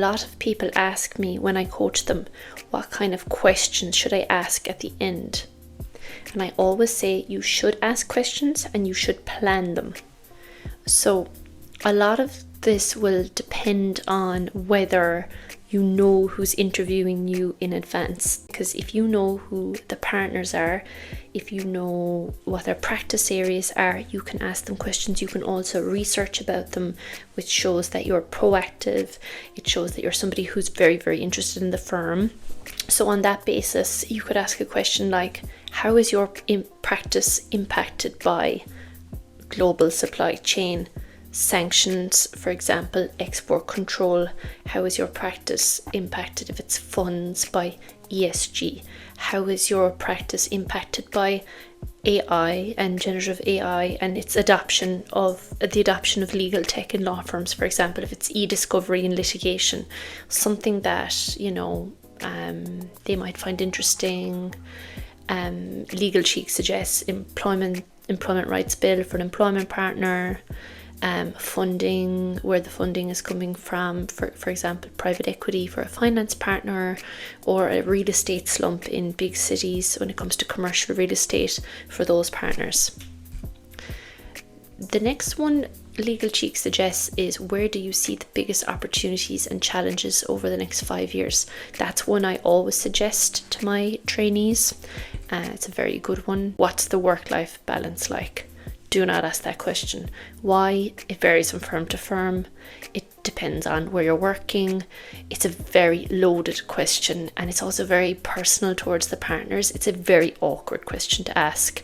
lot of people ask me when I coach them, what kind of questions should I ask at the end? And I always say you should ask questions and you should plan them. So a lot of this will depend on whether you know who's interviewing you in advance. Because if you know who the partners are, if you know what their practice areas are, you can ask them questions. You can also research about them, which shows that you're proactive. It shows that you're somebody who's very, very interested in the firm. So on that basis, you could ask a question like, how is your practice impacted by global supply chain? Sanctions, for example, export control. How is your practice impacted if it's funds by ESG? How is your practice impacted by AI and generative AI and its adoption of legal tech in law firms, for example, if it's e-discovery and litigation, something that, they might find interesting. Legal Cheek suggests employment rights bill for an employment partner. Funding, where the funding is coming from, for example, private equity for a finance partner, or a real estate slump in big cities when it comes to commercial real estate for those partners. The next one Legal Cheek suggests is, where do you see the biggest opportunities and challenges over the next 5 years? That's one I always suggest to my trainees. It's a very good one. What's the work-life balance like? Do not ask that question. Why? It varies from firm to firm. It depends on where you're working. It's a very loaded question, and it's also very personal towards the partners. It's a very awkward question to ask.